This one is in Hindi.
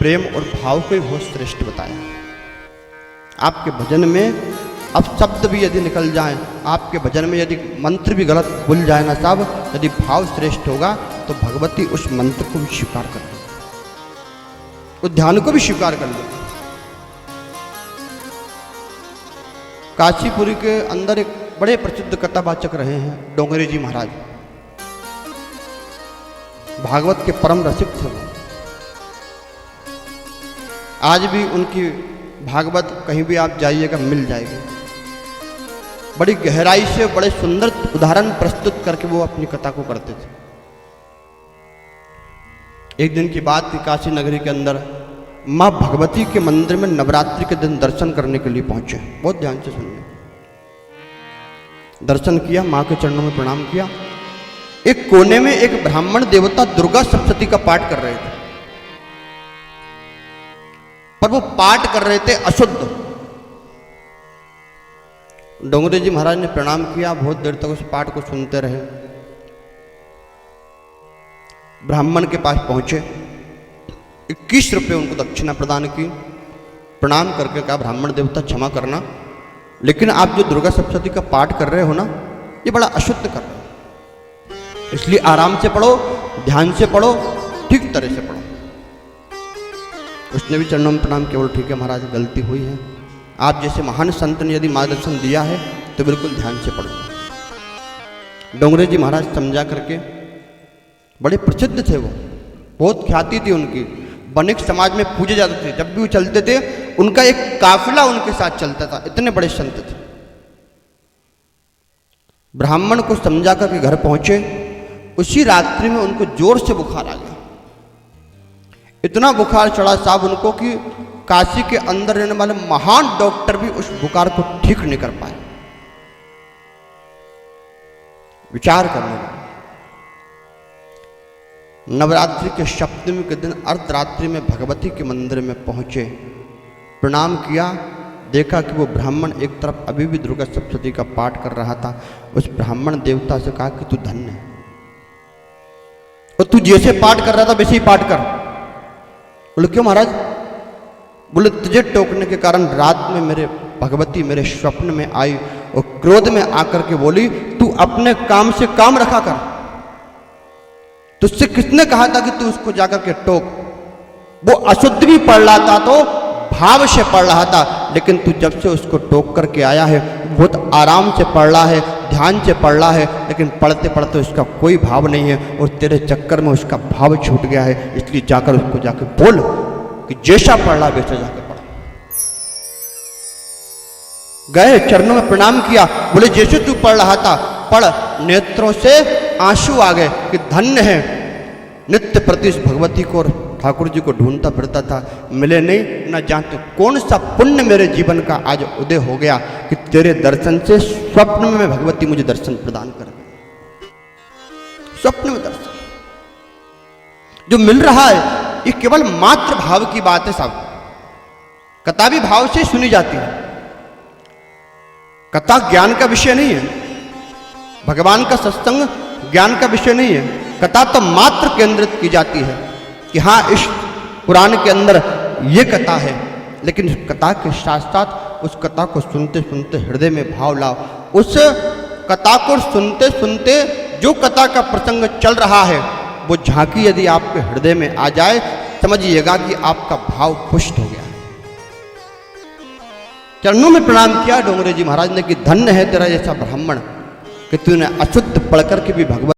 प्रेम और भाव को ही बहुत श्रेष्ठ बताया। आपके भजन में अब शब्द भी यदि निकल जाएं, आपके भजन में यदि मंत्र भी गलत भूल जाए ना साहब, यदि भाव श्रेष्ठ होगा तो भगवती उस मंत्र को भी स्वीकार कर लेगी, उस ध्यान को भी स्वीकार कर लेगी। काशीपुरी के अंदर एक बड़े प्रसिद्ध कथावाचक रहे हैं डोंगरे जी महाराज, भागवत के परम रसिक थे वो। आज भी उनकी भागवत कहीं भी आप जाइएगा मिल जाएगी। बड़ी गहराई से बड़े सुंदर उदाहरण प्रस्तुत करके वो अपनी कथा को करते थे। एक दिन की बात थी, काशी नगरी के अंदर माँ भगवती के मंदिर में नवरात्रि के दिन दर्शन करने के लिए पहुंचे। बहुत ध्यान से सुनिए। दर्शन किया, माँ के चरणों में प्रणाम किया। एक कोने में एक ब्राह्मण देवता दुर्गा सप्तशती का पाठ कर रहे थे, पर वो पाठ कर रहे थे अशुद्ध। डोंगरे जी महाराज ने प्रणाम किया, बहुत देर तक उस पाठ को सुनते रहे। ब्राह्मण के पास पहुंचे, 21 रुपये उनको दक्षिणा प्रदान की। प्रणाम करके कहा, ब्राह्मण देवता क्षमा करना, लेकिन आप जो दुर्गा सप्तशती का पाठ कर रहे हो ना, ये बड़ा अशुद्ध कर रहे हो, इसलिए आराम से पढ़ो, ध्यान से पढ़ो, ठीक तरह से पढ़ो। उसने भी चरणों में प्रणाम किया, बोलो ठीक है महाराज, गलती हुई है, आप जैसे महान संत ने यदि मार्गदर्शन दिया है तो बिल्कुल ध्यान से पढ़ो। डोंगरे जी महाराज समझा करके, बड़े प्रसिद्ध थे वो, बहुत ख्याति थी उनकी, वणिक समाज में पूजे जाते थे। जब भी वो चलते थे उनका एक काफिला उनके साथ चलता था, इतने बड़े संत थे। ब्राह्मण को समझा करके घर पहुंचे। उसी रात्रि में उनको जोर से बुखार आ गया। इतना बुखार चढ़ा साहब उनको कि काशी के अंदर रहने वाले महान डॉक्टर भी उस बुखार को ठीक नहीं कर पाए। विचार करने लगे। नवरात्रि के सप्तमी के दिन अर्धरात्रि में भगवती के मंदिर में पहुंचे, प्रणाम किया, देखा कि वो ब्राह्मण एक तरफ अभी भी दुर्गा सप्तशती का पाठ कर रहा था। उस ब्राह्मण देवता से कहा कि तू धन्य है, और तू जैसे पाठ कर रहा था वैसे ही पाठ कर। बोले क्यों महाराज? बोले तुझे टोकने के कारण रात में मेरे भगवती मेरे स्वप्न में आई और क्रोध में आकर के बोली, तू अपने काम से काम रखा कर। तुझसे किसने कहा था कि तू उसको जाकर के टोक? वो अशुद्ध भी पढ़ रहा था तो भाव से पढ़ रहा था, लेकिन तू जब से उसको टोक करके आया है बहुत आराम से पढ़ रहा है, ध्यान से पढ़ रहा है, लेकिन पढ़ते पढ़ते उसका कोई भाव नहीं है और तेरे चक्कर में उसका भाव छूट गया है। इसलिए जाकर उसको जाकर बोल कि जैसा पढ़ रहा वैसा जाकर पढ़। गए, चरणों में प्रणाम किया, बोले जैसे तू पढ़ रहा था पढ़। नेत्रों से आंसू आ गए कि धन्य है, नित्य प्रति भगवती को और ठाकुर जी को ढूंढता फिरता था, मिले नहीं, न जानते कौन सा पुण्य मेरे जीवन का आज उदय हो गया कि तेरे दर्शन से स्वप्न में भगवती मुझे दर्शन प्रदान कर गई। स्वप्न में दर्शन जो मिल रहा है ये केवल मात्र भाव की बात है साहब। कथा भी भाव से सुनी जाती है, कथा ज्ञान का विषय नहीं है, भगवान का सत्संग ज्ञान का विषय नहीं है। कथा तो मात्र केंद्रित की जाती है कि हाँ इस पुराण के अंदर ये कथा है, लेकिन इस कथा के साथ साथ उस कथा को सुनते सुनते हृदय में भाव लाओ। उस कथा को सुनते सुनते जो कथा का प्रसंग चल रहा है वो झांकी यदि आपके हृदय में आ जाए, समझिएगा कि आपका भाव पुष्ट हो गया है। चरणों में प्रणाम किया डोंगरे जी महाराज ने कि धन्य है तेरा जैसा ब्राह्मण कि तूने अशुद्ध पढ़ करके भी भगवत